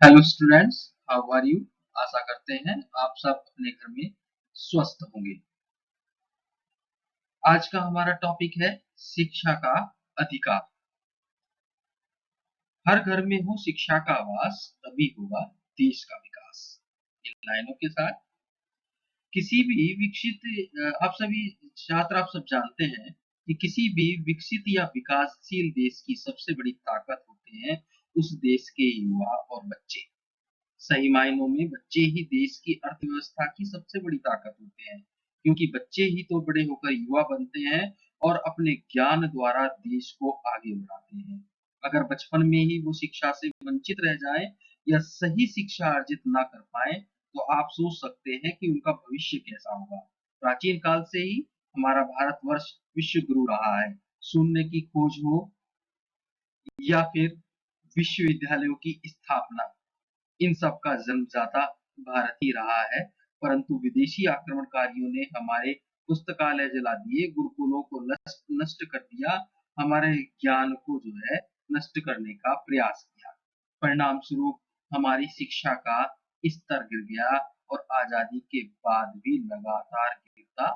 Hello students, how are you. आशा करते हैं आप सब अपने घर में स्वस्थ होंगे। आज का हमारा टॉपिक है शिक्षा का अधिकार। हर घर में हो शिक्षा का आवास, तभी होगा देश का विकास। इन लाइनों के साथ किसी भी आप सभी छात्र आप सब जानते हैं कि किसी भी विकसित या विकासशील देश की सबसे बड़ी ताकत होते हैं उस देश के युवा और बच्चे। सही मायनों में बच्चे ही देश की अर्थव्यवस्था की सबसे बड़ी ताकत होते हैं, क्योंकि बच्चे ही तो बड़े होकर युवा बनते हैं और अपने ज्ञान द्वारा देश को आगे बढ़ाते हैं। अगर बचपन में ही वो शिक्षा से वंचित रह जाए या सही शिक्षा अर्जित ना कर पाए, तो आप सोच सकते हैं कि उनका भविष्य कैसा होगा। प्राचीन काल से ही हमारा भारतवर्ष विश्व गुरु रहा है। शून्य की खोज हो या फिर विश्वविद्यालयों की स्थापना, इन सब का जन्मदाता भारत ही रहा है। परंतु विदेशी आक्रमणकारियों ने हमारे पुस्तकालय जला दिए, गुरुकुलों को नष्ट कर दिया, हमारे ज्ञान को जो है नष्ट करने का प्रयास किया। परिणाम स्वरूप हमारी शिक्षा का स्तर गिर गया और आजादी के बाद भी लगातार गिरता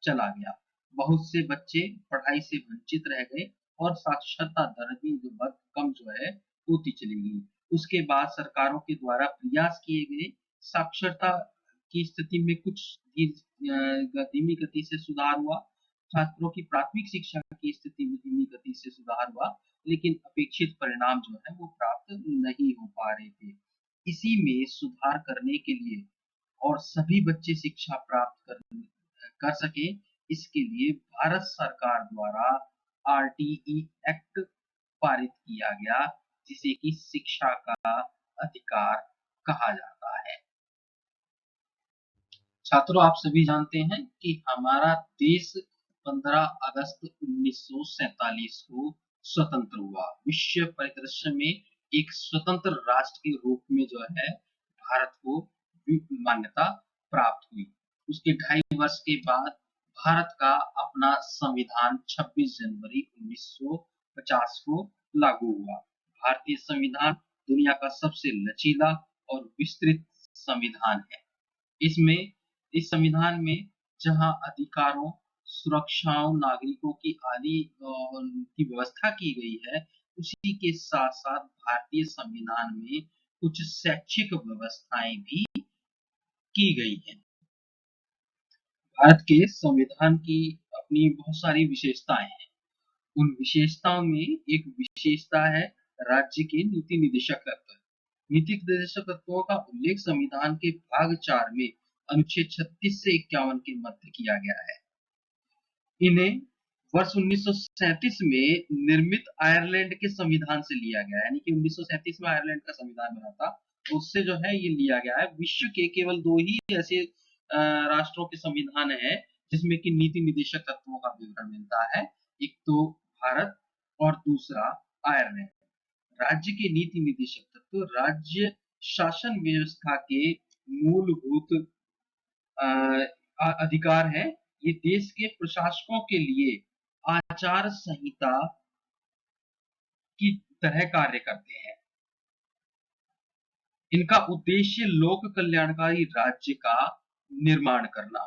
चला गया। बहुत से बच्चे पढ़ाई से वंचित रह गए और साक्षरता दर भी जो बहुत कम जो है होती चली गई। उसके बाद सरकारों के द्वारा प्रयास किए गए, साक्षरता की स्थिति में कुछ धीमी गति से सुधार हुआ। छात्रों की प्राथमिक शिक्षा की स्थिति में धीमी गति से सुधार हुआ, लेकिन अपेक्षित परिणाम जो है वो प्राप्त नहीं हो पा रहे थे। इसी में सुधार करने के लिए और सभी बच्चे शिक्षा प्राप्त कर सके, इसके लिए भारत सरकार द्वारा आरटीई एक्ट पारित किया गया, जिसे कि शिक्षा का अधिकार कहा जाता है। छात्रों, आप सभी जानते हैं कि हमारा देश 15 अगस्त 1947 को स्वतंत्र हुआ। विश्व परिदृश्य में एक स्वतंत्र राष्ट्र के रूप में जो है भारत को मान्यता प्राप्त हुई। उसके 2.5 वर्ष के बाद भारत का अपना संविधान 26 जनवरी 1950 को लागू हुआ। भारतीय संविधान दुनिया का सबसे लचीला और विस्तृत संविधान है। इसमें इस संविधान में जहां अधिकारों, सुरक्षाओं, नागरिकों की आदि की व्यवस्था की गई है, उसी के साथ साथ भारतीय संविधान में कुछ शैक्षिक व्यवस्थाएं भी की गई हैं। भारत के संविधान की अपनी बहुत सारी विशेषताएं हैं। उन विशेषताओं में एक विशेषता है राज्य के नीति निदेशक तत्व। नीति निदेशक तत्वों का उल्लेख संविधान के भाग 4 में अनुच्छेद 36 से 51 के मध्य किया गया है। इन्हें वर्ष 1937 में निर्मित आयरलैंड के संविधान से लिया गया है, यानी कि 1937 में आयरलैंड का संविधान बना था, उससे जो है ये लिया गया है। विश्व के केवल 2 ही ऐसे राष्ट्रों के संविधान है जिसमें कि नीति निदेशक तत्वों का विवरण मिलता है। एक तो भारत और दूसरा आयरलैंड। राज्य के नीति निदेशक तत्व राज्य शासन व्यवस्था के मूलभूत अधिकार है। ये देश के प्रशासकों के लिए आचार संहिता की तरह कार्य करते हैं। इनका उद्देश्य लोक कल्याणकारी राज्य का निर्माण करना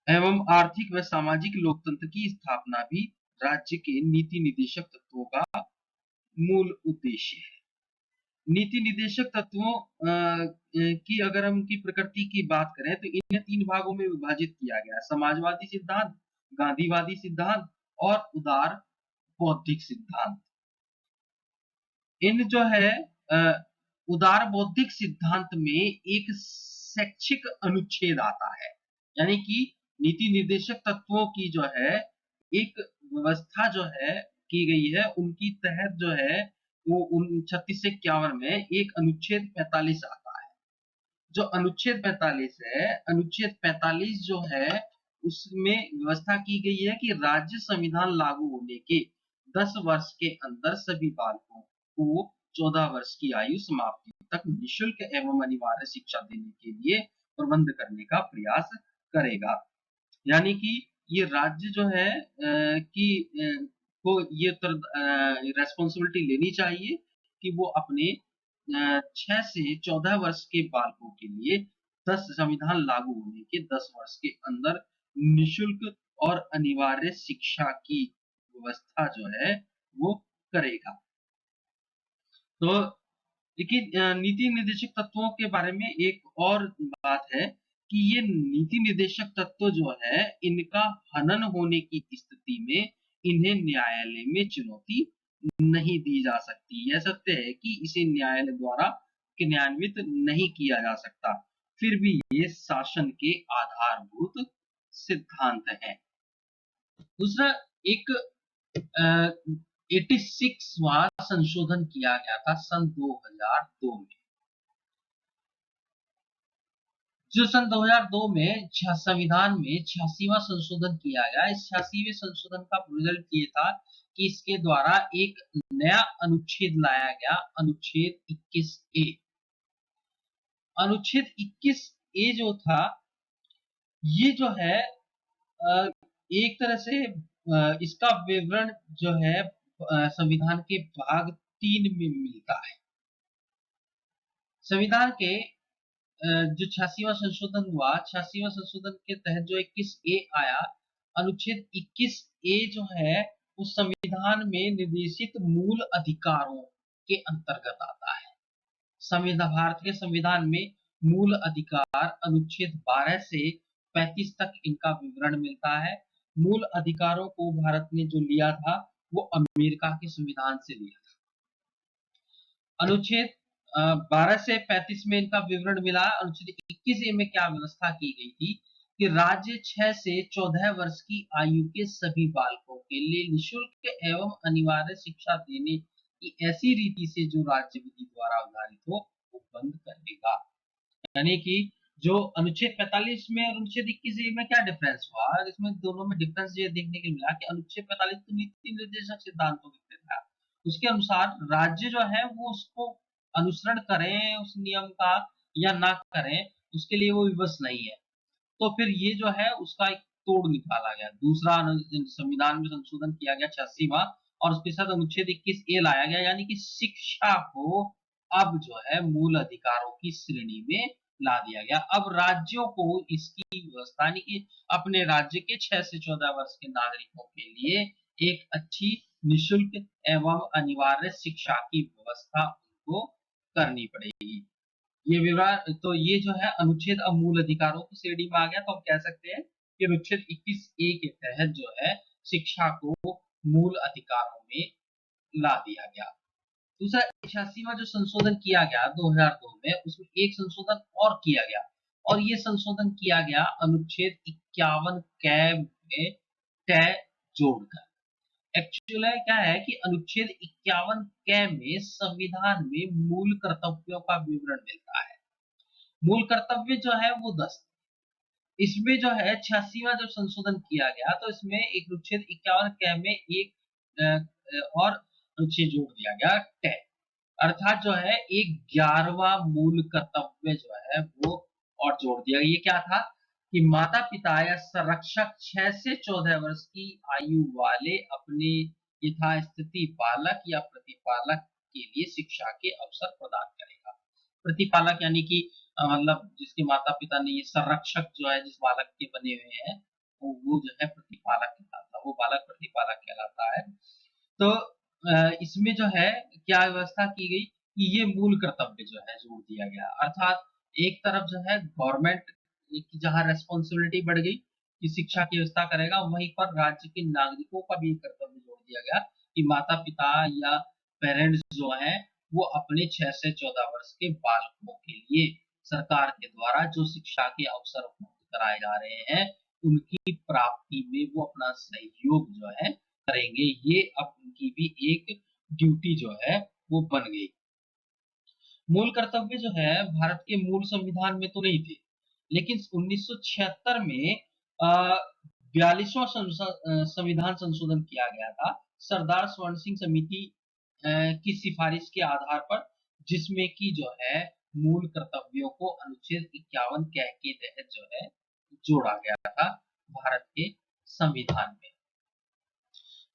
एवं आर्थिक व सामाजिक लोकतंत्र की स्थापना भी राज्य के नीति निदेशक तत्वों का मूल उद्देश्य है। नीति निदेशक तत्वों की अगर हम की प्रकृति की बात करें तो इन्हें 3 भागों में विभाजित किया गया है: समाजवादी सिद्धांत, गांधीवादी सिद्धांत और उदार बौद्धिक सिद्धांत। इन जो है उदार बौद्धिक सिद्धांत में एक शैक्षिक अनुच्छेद आता है, यानी कि नीति निर्देशक तत्वों की जो है एक व्यवस्था जो है की गई है, उनकी तहत जो है वो 36 से 51 में एक अनुच्छेद 45 आता है। जो अनुच्छेद 45 है, अनुच्छेद 45 जो है उसमें व्यवस्था की गई है कि राज्य संविधान लागू होने के 10 वर्ष के अंदर सभी बालकों को 14 वर्ष की आयु समाप्ति तक निःशुल्क एवं अनिवार्य शिक्षा देने के लिए प्रबंध करने का प्रयास करेगा। यानी कि ये राज्य जो है कि को ये रेस्पॉन्सिबिलिटी लेनी चाहिए कि वो अपने 6 से 14 वर्ष के बालकों के लिए 10 संविधान लागू होने के 10 वर्ष के अंदर निशुल्क और अनिवार्य शिक्षा की व्यवस्था जो है वो करेगा। तो लेकिन नीति निर्देशक तत्वों के बारे में एक और बात है कि ये नीति निर्देशक तत्व जो है इनका हनन होने की स्थिति में इन्हें न्यायालय में चुनौती नहीं दी जा सकती। यह सत्य है कि इसे न्यायालय द्वारा क्रियान्वित नहीं किया जा सकता, फिर भी ये शासन के आधारभूत सिद्धांत है। दूसरा एक 86वां संशोधन किया गया था सन 2002 में। जो सन 2002 में संविधान में 86वां संशोधन किया गया। इस 86वें संशोधन का रिजल्ट ये था कि इसके द्वारा एक नया अनुच्छेद लाया गया, अनुच्छेद 21A। अनुच्छेद 21A जो था ये जो है एक तरह से इसका विवरण जो है संविधान के भाग 3 में मिलता है। संविधान के जो 86वां संशोधन हुआ, 86वां संशोधन के तहत जो 21A आया, अनुच्छेद 21A जो है उस संविधान में निर्देशित मूल अधिकारों के अंतर्गत आता है। संविधान, भारत के संविधान में मूल अधिकार अनुच्छेद 12 से 35 तक इनका विवरण मिलता है। मूल अधिकारों को भारत ने जो लिया था वो अमेरिका के संविधान से लिया था। अनुच्छेद 12 से 35 में इनका विवरण मिला। अनुच्छेद 21A में क्या व्यवस्था की गई थी कि राज्य 6 से 14 वर्ष की आयु के सभी बालकों के लिए निःशुल्क एवं अनिवार्य शिक्षा देने की ऐसी रीति से जो राज्य विधि द्वारा उदाहरित हो वो बंद करेगा। यानी कि जो अनुच्छेद 45 में और अनुच्छेद 21 में क्या डिफरेंस हुआ, इसमें दोनों में डिफरेंस ये देखने को मिला कि अनुच्छेद 45 तो नीति निर्देशक सिद्धांतों के था, उसके अनुसार राज्य जो है वो उसको अनुसरण करें उस नियम का या ना करें, उसके लिए वो विवश नहीं है। तो फिर ये जो है उसका एक तोड़ निकाला गया। दूसरा संविधान में संशोधन किया गया 86वां, और उसके साथ अनुच्छेद 21A लाया गया, यानी कि शिक्षा को अब जो है मूल अधिकारों की श्रेणी में ला दिया गया। अब राज्यों को इसकी व्यवस्था, यानी कि अपने राज्य के 6 से 14 वर्ष के नागरिकों के लिए एक अच्छी निःशुल्क एवं अनिवार्य शिक्षा की व्यवस्था उनको करनी पड़ेगी। ये विवाद, तो ये जो है अनुच्छेद अब मूल अधिकारों की श्रेणी में आ गया। तो हम कह सकते हैं कि अनुच्छेद 21A के तहत जो है शिक्षा को मूल अधिकारों में ला दिया गया। दूसरा 86वां जो संशोधन किया गया 2002 में, उसमें एक संशोधन और किया गया, और ये संशोधन किया गया अनुच्छेद 51 कै में तय जोड़कर। एक्चुअली क्या है कि अनुच्छेद 51 कै में संविधान में मूल कर्तव्यों का विवरण मिलता है। मूल कर्तव्य जो है वो 10। इसमें जो है 86वां जो संशोधन किया गया तो इसमें एक अनुच्छेद 51 कै में एक और अनुच्छेद जोड़ दिया गया तय, अर्थात जो है एक 11वां मूल कर्तव्य जो है वो और जोड़ दिया। ये क्या था कि माता पिता या संरक्षक 6 से 14 वर्ष की आयु वाले अपने यथास्थिति बालक या प्रतिपालक के लिए शिक्षा के अवसर प्रदान करेगा। प्रतिपालक यानी कि मतलब जिसके माता पिता ने, ये संरक्षक जो है जिस बालक के बने हुए हैं वो जो है प्रतिपालक कहलाता है, वो बालक प्रतिपालक कहलाता है। तो इसमें जो है क्या व्यवस्था की गई कि ये मूल कर्तव्य जो है जोड़ दिया गया, अर्थात एक तरफ जो है गवर्नमेंट की जहां रेस्पॉन्सिबिलिटी बढ़ गई कि शिक्षा की व्यवस्था करेगा, वहीं पर राज्य के नागरिकों का भी कर्तव्य जोड़ दिया गया कि माता पिता या पेरेंट्स जो है वो अपने 6 से 14 वर्ष के बालकों के लिए सरकार के द्वारा जो शिक्षा के अवसर उपलब्ध कराए जा रहे हैं उनकी प्राप्ति में वो अपना सहयोग जो है करेंगे। ये अब उनकी भी एक ड्यूटी जो है वो बन गई। मूल कर्तव्य जो है भारत के मूल संविधान में तो नहीं थे, लेकिन 1976 में 42वां संविधान संशोधन किया गया था सरदार स्वर्ण सिंह समिति की सिफारिश के आधार पर, जिसमें की जो है मूल कर्तव्यों को अनुच्छेद 51 कै के तहत जो है जोड़ा गया था भारत के संविधान में।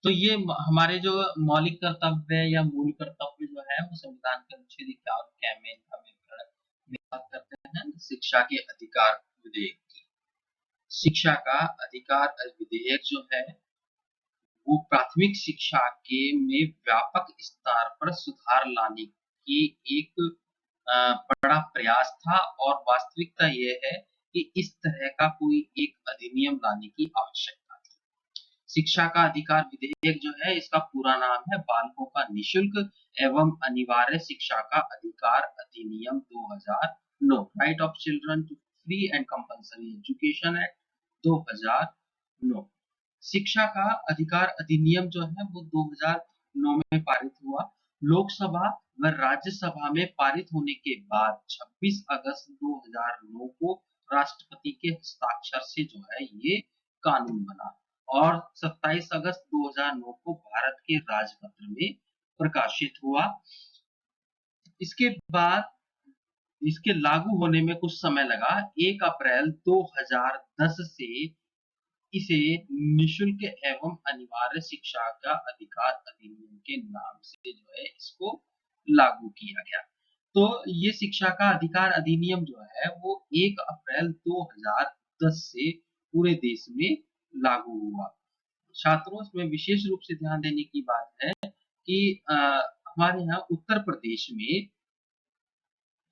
तो ये हमारे जो मौलिक कर्तव्य या मूल कर्तव्य जो है वो संविधान के अनुच्छेद 51 में इनका विवरण में बात करते हैं शिक्षा के अधिकार विधेयक की। शिक्षा का अधिकार विधेयक जो है वो प्राथमिक शिक्षा के में व्यापक स्तर पर सुधार लाने की एक बड़ा प्रयास था और वास्तविकता यह है कि इस तरह का कोई एक अधिनियम लाने की आवश्यकता थी। शिक्षा का अधिकार विधेयक जो है इसका पूरा नाम है बालकों का निशुल्क एवं अनिवार्य शिक्षा का अधिकार अधिनियम 2009, right of children to free and compulsory education act 2009। शिक्षा का अधिकार अधिनियम जो है वो 2009 में पारित हुआ। लोकसभा व राज्यसभा में पारित होने के बाद 26 अगस्त 2009 को राष्ट्रपति के हस्ताक्षर से जो है ये कानून बना और 27 अगस्त 2009 को भारत के राजपत्र में प्रकाशित हुआ। इसके बाद इसके लागू होने में कुछ समय लगा। 1 अप्रैल 2010 से इसे निशुल्क एवं अनिवार्य शिक्षा का अधिकार अधिनियम के नाम से जो है इसको लागू किया गया। तो ये शिक्षा का अधिकार अधिनियम जो है वो 1 अप्रैल 2010 से पूरे देश में लागू हुआ। छात्रों इसमें विशेष रूप से ध्यान देने की बात है कि हमारे यहाँ उत्तर प्रदेश में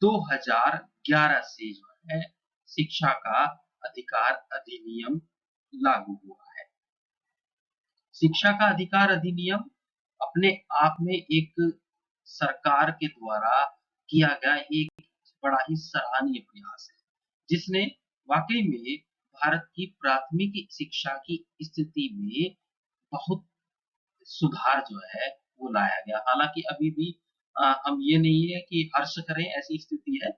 2011 से जो है शिक्षा का अधिकार अधिनियम लागू हुआ है। शिक्षा का अधिकार अधिनियम अपने आप में एक सरकार के द्वारा किया गया एक बड़ा ही सराहनीय प्रयास है, जिसने वाकई में भारत की प्राथमिक शिक्षा की स्थिति में बहुत सुधार जो है वो लाया गया। हालांकि अभी भी हम ये नहीं है कि हर्ष करें ऐसी स्थिति है,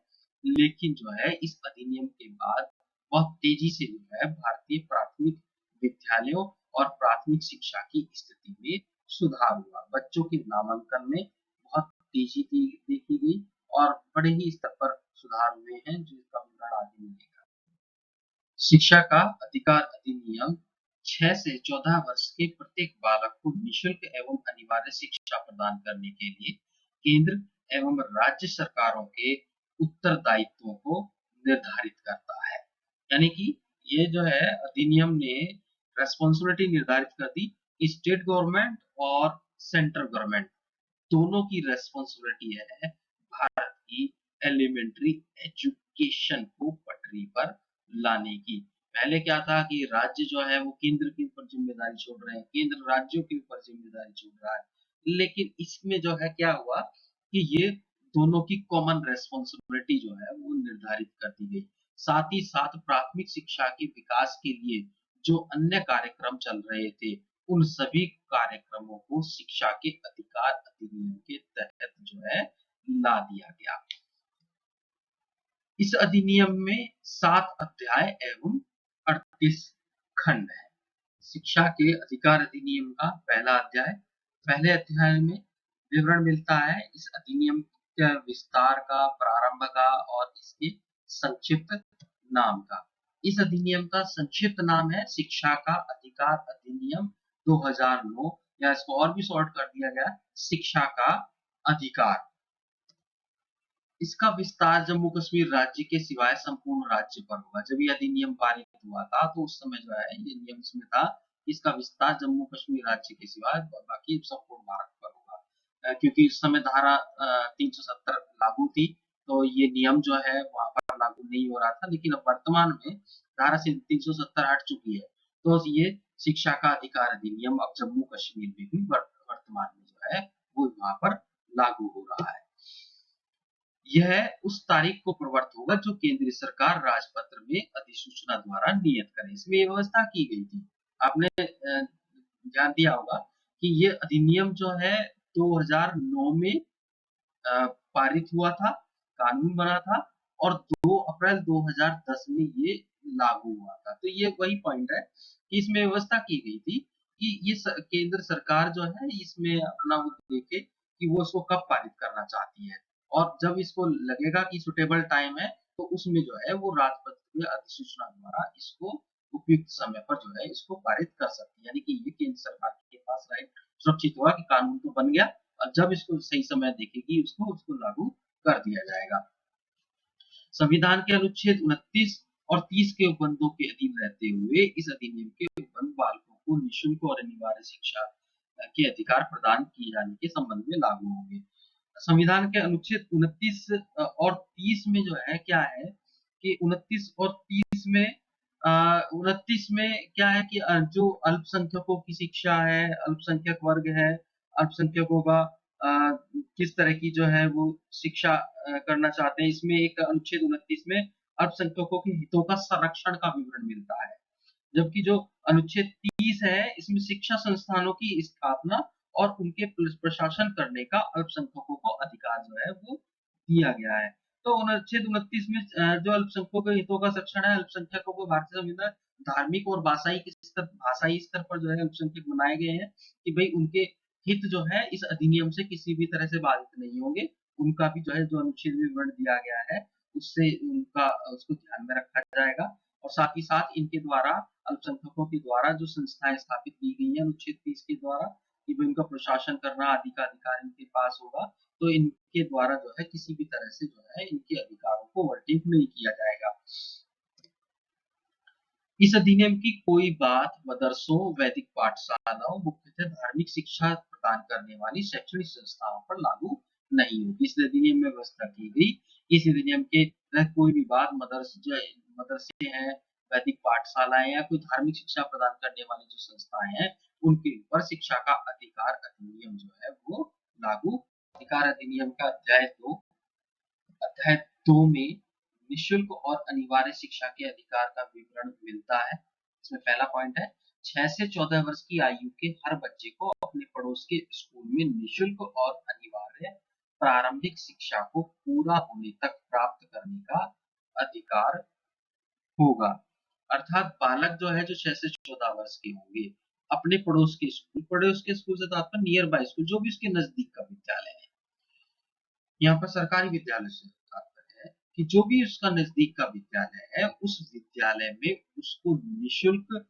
लेकिन जो है इस अधिनियम के बाद बहुत तेजी से जो है भारतीय प्राथमिक विद्यालयों और प्राथमिक शिक्षा की स्थिति में सुधार हुआ। बच्चों के नामांकन में बहुत तेजी देखी गई और बड़े ही स्तर पर सुधार हुए हैं जिसका विवरण आगे मिलेगा। शिक्षा का अधिकार अधिनियम 6 से 14 वर्ष के प्रत्येक बालक को निशुल्क एवं अनिवार्य शिक्षा प्रदान करने के लिए केंद्र एवं राज्य सरकारों के उत्तरदायित्वों को निर्धारित करता है। यानी कि ये जो है अधिनियम ने रेस्पॉन्सिबिलिटी निर्धारित कर दी कि स्टेट गवर्नमेंट और सेंट्रल गवर्नमेंट दोनों की रेस्पॉन्सिबिलिटी है भारत की एलिमेंट्री एजुकेशन को पटरी पर लाने की। पहले क्या था कि राज्य जो है वो केंद्र के ऊपर जिम्मेदारी छोड़ रहे हैं, केंद्र राज्यों के ऊपर जिम्मेदारी छोड़ रहा है, लेकिन इसमें जो है क्या हुआ कि ये दोनों की कॉमन रेस्पॉन्सिबिलिटी जो है वो निर्धारित कर दी गई। साथ ही साथ प्राथमिक शिक्षा के विकास के लिए जो अन्य कार्यक्रम चल रहे थे उन सभी कार्यक्रमों को शिक्षा के अधिकार अधिनियम के तहत जो है ला दिया गया। इस अधिनियम में 7 अध्याय एवं 38 खंड है। शिक्षा के अधिकार अधिनियम का पहला अध्याय, पहले अध्याय में विवरण मिलता है इस अधिनियम के विस्तार का, प्रारंभ का और इसके संक्षिप्त नाम का। इस अधिनियम का संक्षिप्त नाम है शिक्षा का अधिकार अधिनियम 2009, या इसको और भी शॉर्ट कर दिया गया शिक्षा का अधिकार। इसका विस्तार जम्मू कश्मीर राज्य के सिवाय संपूर्ण राज्य पर होगा। जब ये अधिनियम पारित हुआ था तो उस समय जो है ये नियम इसमें था, इसका विस्तार जम्मू कश्मीर राज्य के सिवाय बाकी संपूर्ण भारत पर होगा। क्योंकि उस समय धारा 370 लागू थी तो ये नियम जो है वहां पर लागू नहीं हो रहा था, लेकिन अब वर्तमान में धारा से 370 हट चुकी है तो ये शिक्षा का अधिकार अधिनियम अब जम्मू कश्मीर में भी वर्तमान में जो है वो वहां पर लागू हो रहा है। यह उस तारीख को प्रवर्त होगा जो केंद्रीय सरकार राजपत्र में अधिसूचना द्वारा नियत करे। इसमें यह व्यवस्था की गई थी, आपने ध्यान दिया होगा कि ये अधिनियम जो है 2009 में पारित हुआ था, कानून बना था और 2 अप्रैल 2010 में ये लागू हुआ था। तो ये वही पॉइंट है कि इसमें व्यवस्था की गई थी कि ये केंद्र सरकार जो है इसमें अपना वो देखे कि वो इसको कब पारित करना चाहती है और जब इसको लगेगा कि सुटेबल टाइम है तो उसमें जो है वो राजपत्र में अधिसूचना द्वारा इसको उपयुक्त समय पर जो है इसको पारित कर सकती है। यानी कि ये केंद्र सरकार के पास राइट सुरक्षित हुआ कि कानून तो बन गया, जब इसको सही समय देखेगी उसको लागू कर दिया जाएगा। संविधान के अनुच्छेद 29 और 30 के उपबंधों के अधीन रहते हुए इस अधिनियम के उपबंध बालकों को निःशुल्क और अनिवार्य शिक्षा के अधिकार प्रदान किए जाने के संबंध में लागू होंगे। संविधान के अनुच्छेद 29 और 30 में जो है क्या है कि 29 और 30 में 29 में क्या है कि जो अल्पसंख्यकों की शिक्षा है, अल्पसंख्यक वर्ग है, अल्पसंख्यकों का किस तरह की जो है वो शिक्षा करना चाहते हैं, इसमें एक अनुच्छेद 29 में अल्पसंख्यकों के हितों का संरक्षण का विवरण मिलता है। जबकि जो अनुच्छेद 30 है इसमें शिक्षा संस्थानों की स्थापना और उनके प्रशासन करने का अल्पसंख्यकों को अधिकार जो है वो दिया गया है। तो अनुच्छेद 29 में जो अल्पसंख्यकों के हितों का संरक्षण है, अल्पसंख्यकों को भारतीय संविधान धार्मिक और भाषाई स्तर पर जो है अल्पसंख्यक बनाए गए हैं कि भाई उनके हित जो है इस अधिनियम से किसी भी तरह से बाधित नहीं होंगे। उनका भी जो है जो अनुच्छेद में विवरण दिया गया है उससे उनका उसको ध्यान में रखा जाएगा। और साथ ही साथ इनके द्वारा अल्पसंख्यकों के द्वारा जो संस्थाएं स्थापित की गई हैं अनुच्छेद 30 के द्वारा कि भाई उनका प्रशासन करना आदि का अधिकार इनके पास होगा। तो इनके द्वारा जो है किसी भी तरह से जो है इनके अधिकारों को वर्टिक नहीं किया जाएगा। इस अधिनियम की कोई बात मदरसों, वैदिक पाठशालाओं, मुख्यतः धार्मिक शिक्षा प्रदान करने वाली शैक्षणिक संस्थाओं पर लागू नहीं होगी। इस अधिनियम में व्यवस्था की गई, इस अधिनियम के तहत कोई भी बात मदरसे हैं, वैदिक पाठशालाएं या कोई धार्मिक शिक्षा प्रदान करने वाली जो संस्थाएं हैं उनके ऊपर शिक्षा का अधिकार अधिनियम जो है वो लागू। अधिकार अधिनियम का अध्याय 2 में निःशुल्क और अनिवार्य शिक्षा के अधिकार का विवरण मिलता है। इसमें पहला पॉइंट है 6 से 14 वर्ष की आयु के हर बच्चे को अपने पड़ोस के स्कूल में निःशुल्क और अनिवार्य प्रारंभिक शिक्षा को पूरा होने तक प्राप्त करने का अधिकार होगा। अर्थात बालक जो है जो 6 से 14 वर्ष के होंगे अपने पड़ोस के स्कूल से तात्पर्य नियर बाय स्कूल जो भी उसके नजदीक का विद्यालय है। यहाँ पर सरकारी विद्यालय से तात्पर्य है कि जो भी उसका नजदीक का विद्यालय है उस विद्यालय में उसको निःशुल्क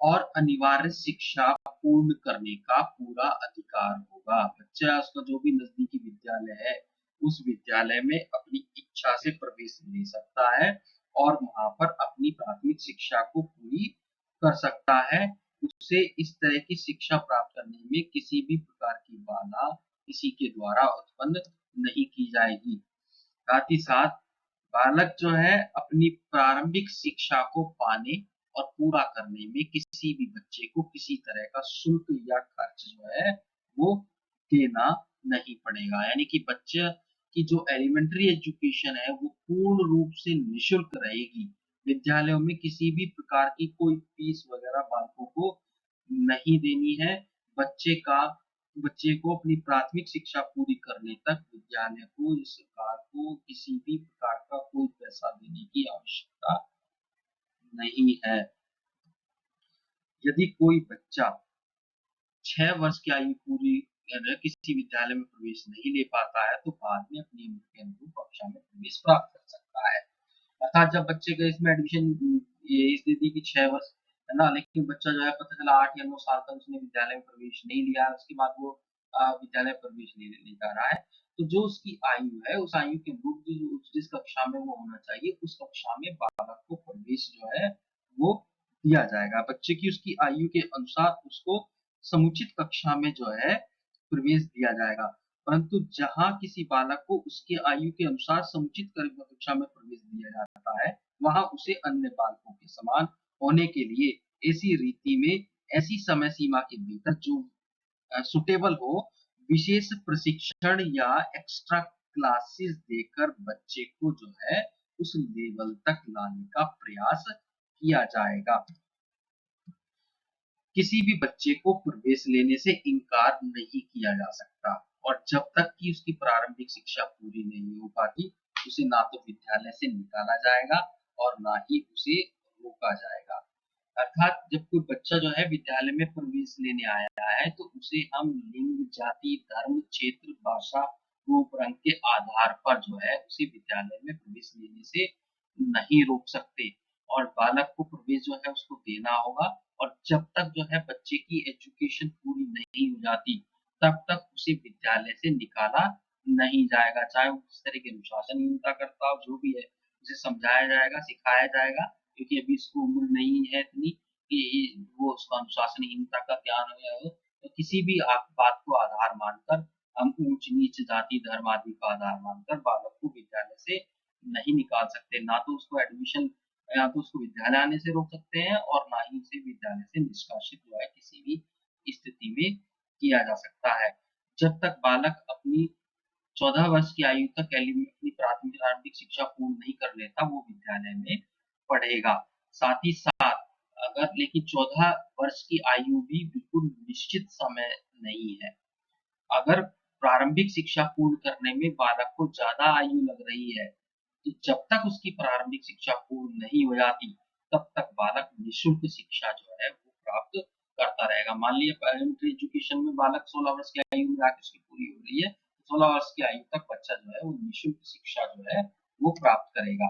और अनिवार्य शिक्षा पूर्ण करने का पूरा अधिकार होगा। बच्चा उसका जो भी नजदीकी विद्यालय है उस विद्यालय में अपनी इच्छा से प्रवेश ले सकता है और वहां पर अपनी प्राथमिक शिक्षा को पूरी कर सकता है। उसे इस तरह की शिक्षा प्राप्त करने में किसी भी प्रकार की बाधा किसी के द्वारा उत्पन्न नहीं की जाएगी। साथ ही साथ बालक जो है अपनी प्रारंभिक शिक्षा को पाने और पूरा करने में किसी भी बच्चे को किसी तरह का शुल्क या खर्च जो है वो देना नहीं पड़ेगा। यानी कि बच्चे की जो एलिमेंट्री एजुकेशन है वो पूर्ण रूप से निःशुल्क रहेगी। विद्यालयों में किसी भी प्रकार की कोई फीस वगैरह बालकों को नहीं देनी है। बच्चे का बच्चे को अपनी प्राथमिक शिक्षा पूरी करने तक विद्यालय को या सरकार को किसी भी प्रकार का कोई पैसा देने की आवश्यकता नहीं है। यदि कोई बच्चा 6 वर्ष की आयु पूरी किसी विद्यालय में प्रवेश नहीं ले पाता है तो बाद में अपनी उम्र के अनुरूप कक्षा में प्रवेश प्राप्त कर सकता है। अर्थात जब बच्चे का इसमें एडमिशन इस दे दी कि 6 वर्ष है ना, लेकिन बच्चा जो है पता चला 8 या 9 साल तक उसने विद्यालय में प्रवेश नहीं लिया, उसके बाद वो विद्यालय प्रवेश ले जा रहा है, तो जो उसकी आयु है उस आयु के अनुरूप जिस कक्षा में वो होना चाहिए उस कक्षा में बालक को प्रवेश जो है वो दिया जाएगा। बच्चे की उसकी आयु के अनुसार उसको समुचित कक्षा में जो है प्रवेश दिया जाएगा। परंतु जहाँ किसी बालक को उसके आयु के अनुसार समुचित कक्षा में प्रवेश दिया जाता है वहां उसे अन्य बालकों के समान होने के लिए ऐसी रीति में ऐसी समय सीमा के भीतर जो सुटेबल हो विशेष प्रशिक्षण या एक्स्ट्रा क्लासेस देकर बच्चे को जो है उस लेवल तक लाने का प्रयास किया जाएगा। किसी भी बच्चे को प्रवेश लेने से इनकार नहीं किया जा सकता और जब तक कि उसकी प्रारंभिक शिक्षा पूरी नहीं हो पाती उसे ना तो विद्यालय से निकाला जाएगा और ना ही उसे रोका जाएगा। अर्थात जब कोई बच्चा जो है विद्यालय में प्रवेश लेने आया है तो उसे हम लिंग, जाति, धर्म, क्षेत्र, भाषा, रूप, रंग के आधार पर जो है उसे विद्यालय में प्रवेश लेने से नहीं रोक सकते और बालक को प्रवेश जो है उसको देना होगा। और जब तक जो है बच्चे की एजुकेशन पूरी नहीं हो जाती तब तक उसे विद्यालय से निकाला नहीं जाएगा, चाहे वो किस तरह की अनुशासनहीनता करता हो, जो भी है उसे समझाया जाएगा, सिखाया जाएगा, क्योंकि अभी इसको उम्र नहीं है इतनी कि वो उसको अनुशासनहीनता का ज्ञान हो गया हो। तो किसी भी बात को आधार मानकर, हम ऊंच नीच जाति धर्म आदि का आधार मानकर बालक को विद्यालय से नहीं निकाल सकते, ना तो उसको एडमिशन, या तो उसको विद्यालय आने से रोक सकते हैं, और ना ही उसे विद्यालय से निष्कासित जो है किसी भी स्थिति में किया जा सकता है। जब तक बालक अपनी 14 वर्ष की आयु तक अपनी प्राथमिक प्रारंभिक शिक्षा पूर्ण नहीं कर लेता, वो विद्यालय में पढ़ेगा। साथ ही साथ अगर, लेकिन 14 वर्ष की आयु भी बिल्कुल निश्चित समय नहीं है। अगर प्रारंभिक शिक्षा पूर्ण करने में बालक को ज्यादा आयु लग रही है, तो जब तक उसकी प्रारंभिक शिक्षा पूर्ण नहीं हो जाती, तब तक बालक निःशुल्क शिक्षा जो है वो प्राप्त करता रहेगा। मान लिया प्राइमरी एजुकेशन में बालक 16 वर्ष की आयु में आकर उसकी पूरी हो रही है, 16 वर्ष की आयु तक बच्चा जो है वो निःशुल्क शिक्षा जो है वो प्राप्त करेगा।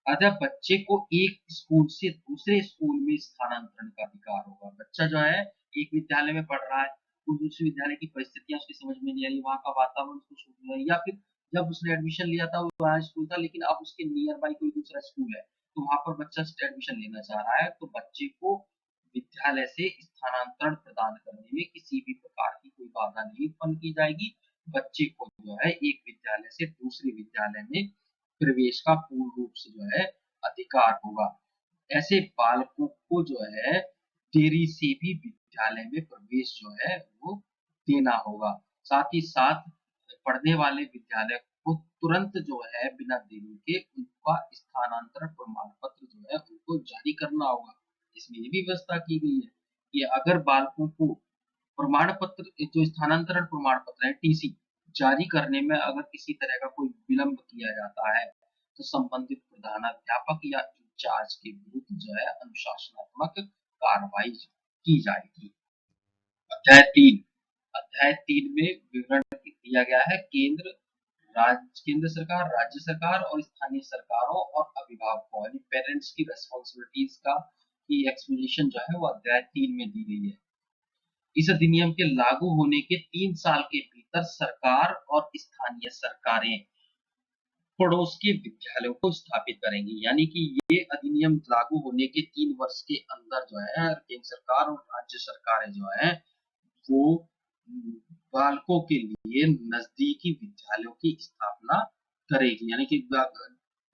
अतः बच्चे को एक स्कूल से दूसरे स्कूल में स्थानांतरण का अधिकार होगा। बच्चा जो है एक विद्यालय में पढ़ रहा है, तो दूसरे विद्यालय की परिस्थितियां उसकी समझ में नहीं आ रही, वहाँ का वातावरण उसको सूट नहीं है, या फिर जब उसने एडमिशन लिया था वो वहाँ स्कूल था, लेकिन अब उसके नियर बाई कोई दूसरा स्कूल है, तो वहां पर बच्चा एडमिशन लेना चाह रहा है, तो बच्चे को विद्यालय से स्थानांतरण प्रदान करने में किसी भी प्रकार की कोई बाधा नहीं उत्पन्न की जाएगी। बच्चे को जो है एक विद्यालय से दूसरे विद्यालय में प्रवेश का पूर्ण रूप से जो है अधिकार होगा। ऐसे बालकों को जो है देरी से भी विद्यालय में प्रवेश जो है वो देना होगा। साथ ही साथ पढ़ने वाले विद्यालय को तुरंत जो है बिना देरी के उनका स्थानांतरण प्रमाण पत्र जो है उनको जारी करना होगा। इसमें ये भी व्यवस्था की गई है कि अगर बालकों को प्रमाण पत्र, जो स्थानांतरण प्रमाण पत्र है टीसी, जारी करने में अगर किसी तरह का कोई विलंब किया जाता है, तो संबंधित प्रधानाध्यापक या इंचार्ज के विरुद्ध जो है अनुशासनात्मक कार्रवाई की जाएगी। अध्याय 3। अध्याय 3 में विवरण दिया गया है केंद्र सरकार, राज्य सरकार और स्थानीय सरकारों और अभिभावकों यानी पेरेंट्स की रेस्पॉन्सिबिलिटीज का की एक्सप्लेनेशन जो है वो अध्याय 3 में दी गई है। इस अधिनियम के लागू होने के 3 साल के भीतर सरकार और स्थानीय सरकारें पड़ोस के विद्यालयों को स्थापित करेंगी, यानी कि ये अधिनियम लागू होने के 3 वर्ष के अंदर जो है केंद्र सरकार और राज्य सरकारें जो है वो बालकों के लिए नजदीकी विद्यालयों की स्थापना करेगी, यानी कि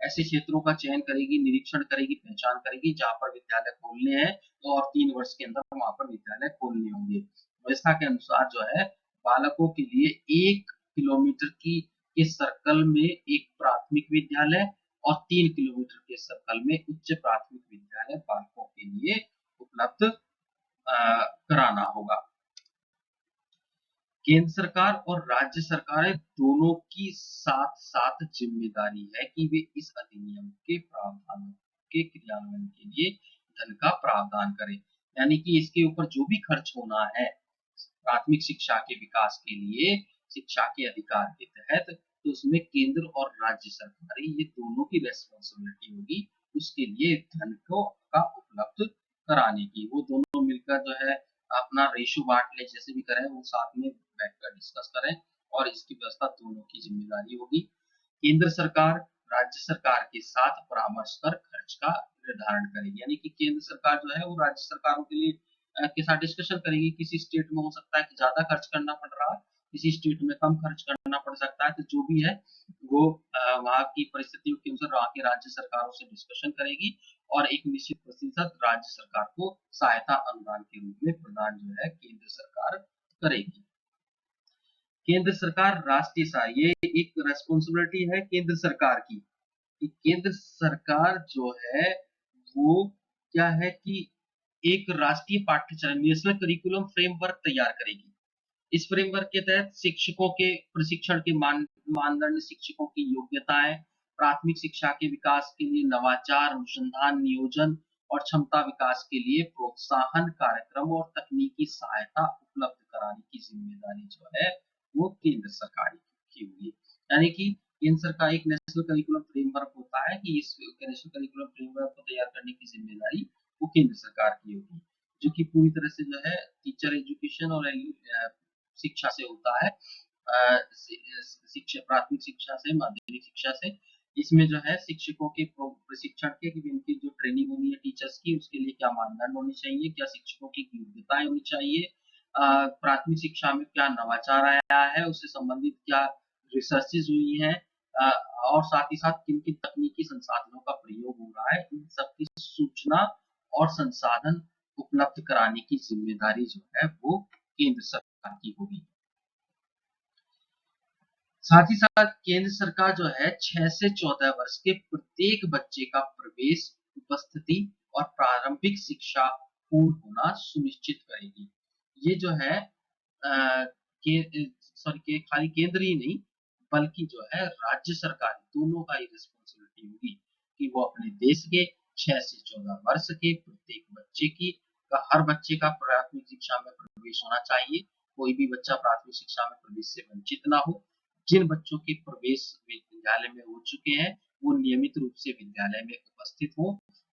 ऐसे क्षेत्रों का चयन करेगी, निरीक्षण करेगी, पहचान करेगी जहां पर विद्यालय खोलने हैं, तो और 3 वर्ष के अंदर वहां पर विद्यालय खोलने होंगे। व्यवस्था के अनुसार जो है बालकों के लिए 1 किलोमीटर की के सर्कल में एक प्राथमिक विद्यालय और 3 किलोमीटर के सर्कल में उच्च प्राथमिक विद्यालय बालकों के लिए उपलब्ध कराना होगा। केंद्र सरकार और राज्य सरकारें दोनों की साथ साथ जिम्मेदारी है कि वे इस अधिनियम के प्रावधानों के क्रियान्वयन के लिए धन का प्रावधान करें, यानी कि इसके ऊपर जो भी खर्च होना है प्राथमिक शिक्षा के विकास के लिए शिक्षा के अधिकार के तहत, तो उसमें केंद्र और राज्य सरकारें ये दोनों की रेस्पॉन्सिबिलिटी होगी उसके लिए धन को का उपलब्ध कराने की। वो दोनों मिलकर जो है अपना रेशो बांट ले, जैसे भी करें वो साथ में बैठकर डिस्कस करें, और इसकी व्यवस्था दोनों की जिम्मेदारी होगी। केंद्र सरकार राज्य सरकार के साथ परामर्श कर खर्च का निर्धारण करेगी, यानी कि केंद्र सरकार जो है वो राज्य सरकारों के लिए के साथ डिस्कशन करेगी। किसी स्टेट में हो सकता है कि ज्यादा खर्च करना पड़ रहा है, किसी स्टेट में कम खर्च करना पड़ सकता है, तो जो भी है वो वहाँ की परिस्थितियों के अनुसार वहाँ के राज्य सरकारों से डिस्कशन करेगी, और एक निश्चित प्रतिशत राज्य सरकार को सहायता अनुदान के रूप में प्रदान जो है केंद्र सरकार करेगी। केंद्र सरकार राष्ट्रीय सहाय, ये एक रेस्पॉन्सिबिलिटी है केंद्र सरकार की कि केंद्र सरकार जो है वो क्या है कि एक राष्ट्रीय पाठ्यक्रम नेशनल करिकुलम फ्रेमवर्क तैयार करेगी। इस फ्रेमवर्क के तहत शिक्षकों के प्रशिक्षण के मानदंड, शिक्षकों की योग्यताएं, प्राथमिक शिक्षा के विकास के लिए नवाचार, अनुसंधान, नियोजन और क्षमता विकास के लिए प्रोत्साहन कार्यक्रम और तकनीकी सहायता उपलब्ध कराने की जिम्मेदारी जो है वो केंद्र सरकार की होगी। यानी कि केंद्र सरकार एक नेशनल करिकुलम फ्रेमवर्क होता है कि इस नेशनल करिकुलम फ्रेमवर्क को तैयार करने की जिम्मेदारी वो केंद्र सरकार की होगी, जो कि पूरी तरह से जो है टीचर एजुकेशन और शिक्षा से होता है, शिक्षा प्राथमिक शिक्षा से, माध्यमिक शिक्षा से। इसमें जो है शिक्षकों के प्रशिक्षण के इनकी जो ट्रेनिंग होनी है टीचर्स की, उसके लिए क्या मानदंड होने चाहिए, क्या शिक्षकों की योग्यताएं होनी चाहिए, प्राथमिक शिक्षा में क्या नवाचार आया है, उससे संबंधित क्या रिसर्चेज हुई हैं, और साथ ही साथ किन किन तकनीकी संसाधनों का प्रयोग हो रहा है, इन सब की सूचना और संसाधन उपलब्ध कराने की जिम्मेदारी जो है वो केंद्र सरकार की होगी। साथ ही साथ केंद्र सरकार जो है 6 से 14 वर्ष के प्रत्येक बच्चे का प्रवेश, उपस्थिति और प्रारंभिक शिक्षा पूर्ण होना सुनिश्चित करेगी। ये जो है के सॉरी के खाली केंद्र ही नहीं, बल्कि जो है राज्य सरकार दोनों का ही रिस्पॉन्सिबिलिटी होगी कि वो अपने देश के 6 से 14 वर्ष के प्रत्येक बच्चे की हर बच्चे का प्राथमिक शिक्षा में प्रवेश होना चाहिए। कोई भी बच्चा प्राथमिक शिक्षा में प्रवेश से वंचित ना हो। जिन बच्चों के प्रवेश विद्यालय में हो चुके हैं वो नियमित रूप से विद्यालय में उपस्थित हो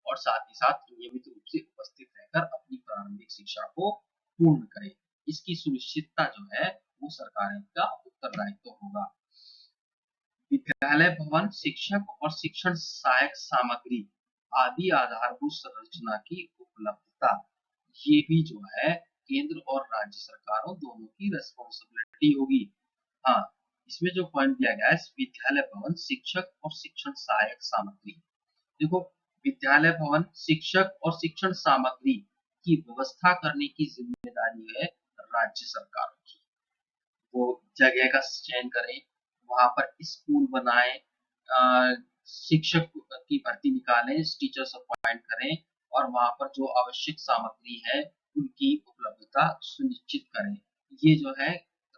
और साथ ही साथ नियमित रूप से उपस्थित रहकर अपनी प्रारंभिक शिक्षा को पूर्ण करें। इसकी सुनिश्चितता जो है वो सरकार का उत्तरदायित्व होगा। विद्यालय भवन, शिक्षक और शिक्षण सहायक सामग्री आदि आधारभूत संरचना की उपलब्धता, ये भी जो है केंद्र और राज्य सरकारों दोनों की रेस्पॉन्सिबिलिटी होगी। हाँ, इसमें जो पॉइंट दिया गया है विद्यालय भवन, शिक्षक और शिक्षण सहायक सामग्री, देखो विद्यालय भवन, शिक्षक और शिक्षण सामग्री की व्यवस्था करने की जिम्मेदारी है राज्य सरकारों की। वो जगह का चयन करें, वहां पर स्कूल बनाएं, शिक्षक की भर्ती निकालें, टीचर्स अपॉइंट करें और वहां पर जो आवश्यक सामग्री है उनकी उपलब्धता सुनिश्चित करें। ये जो है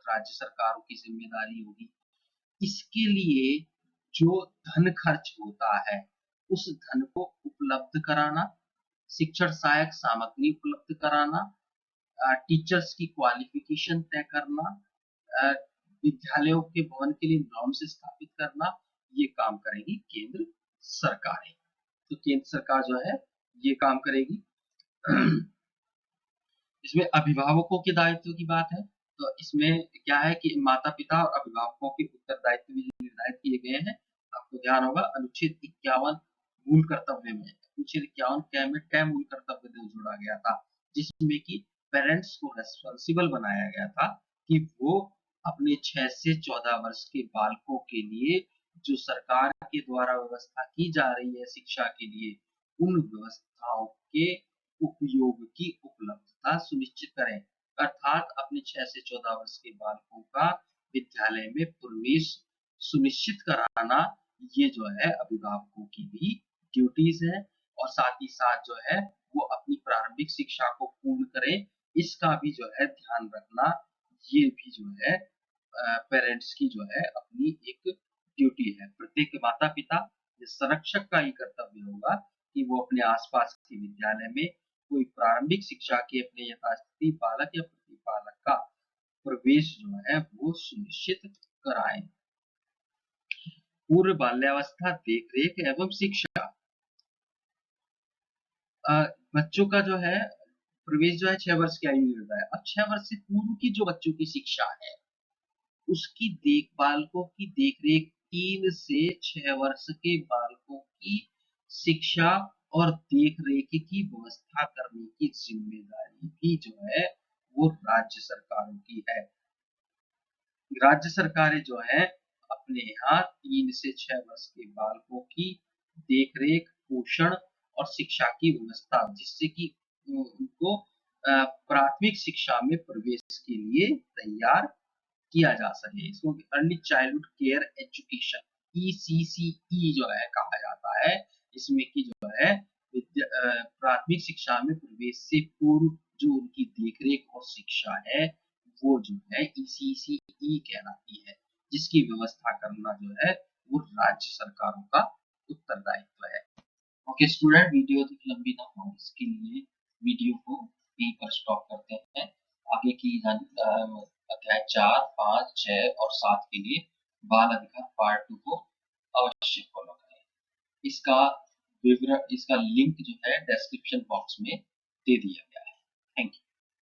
राज्य सरकारों की जिम्मेदारी होगी। इसके लिए जो धन खर्च होता है उस धन को उपलब्ध कराना, शिक्षण सहायक सामग्री उपलब्ध कराना, टीचर्स की क्वालिफिकेशन तय करना, विद्यालयों के भवन के लिए नॉर्म्स स्थापित करना, ये काम करेगी केंद्र सरकारें। तो केंद्र सरकार जो है ये काम करेगी। इसमें अभिभावकों के दायित्व की बात है, तो इसमें क्या है कि माता पिता और अभिभावकों के उत्तरदायित्व भी निर्धारित किए गए हैं। आपको ध्यान होगा अनुच्छेद 51 मूल कर्तव्य में, अनुच्छेद 51 में क्या मूल कर्तव्य जोड़ा गया था, जिसमें कि पेरेंट्स को रेस्पॉन्सिबल बनाया गया था कि वो अपने 6 से 14 वर्ष के बालकों के लिए जो सरकार के द्वारा व्यवस्था की जा रही है शिक्षा के लिए, उन व्यवस्थाओं के उपयोग की उपलब्धता सुनिश्चित करें। अर्थात अपने 6 से 14 वर्ष के बालकों का विद्यालय में प्रवेश सुनिश्चित कराना, ये जो है अभिभावकों की भी ड्यूटीज है और साथ ही साथ जो है वो अपनी प्रारंभिक शिक्षा को पूर्ण करें, इसका भी जो है ध्यान रखना, ये भी जो है पेरेंट्स की जो है अपनी एक ड्यूटी है। प्रत्येक माता पिता या संरक्षक का ही कर्तव्य होगा कि वो अपने आसपास के विद्यालय में कोई प्रारंभिक शिक्षा के अपने यथास्थिति बालक या प्रतिपालक का प्रवेश जो है वो सुनिश्चित कराएं। पूर्व बाल्यावस्था देखरेख एवं शिक्षा, बच्चों का जो है प्रवेश जो है 6 वर्ष की आयु में होता है। अब 6 वर्ष से पूर्व की जो बच्चों की शिक्षा है उसकी बालकों की देखरेख 3 से 6 वर्ष के बालकों की शिक्षा और देखरेख की व्यवस्था करने की जिम्मेदारी भी जो है वो राज्य सरकारों की है। राज्य सरकारें जो है अपने यहाँ 3 से 6 वर्ष के बालकों की देखरेख, पोषण और शिक्षा की व्यवस्था, जिससे कि उनको प्राथमिक शिक्षा में प्रवेश के लिए तैयार किया जा सके। इसको early childhood care education ECCE जो है कहा जाता है। इसमें की जो है प्राथमिक शिक्षा में प्रवेश से पूर्व जो उनकी देखरेख और शिक्षा है वो जो है ECCE कहलाती है, जिसकी व्यवस्था करना जो है वो राज्य सरकारों का उत्तरदायित्व है। ओके स्टूडेंट, वीडियो अधिक लंबी ना हो इसके लिए वीडियो को यहीं पर स्टॉप करते हैं। आगे की अध्याय 4, 5, 6 और 7 के लिए बाल अधिकार पार्ट 2 को अवश्य फॉलो करें। इसका विवरण, इसका लिंक जो है डिस्क्रिप्शन बॉक्स में दे दिया गया है। Thank you.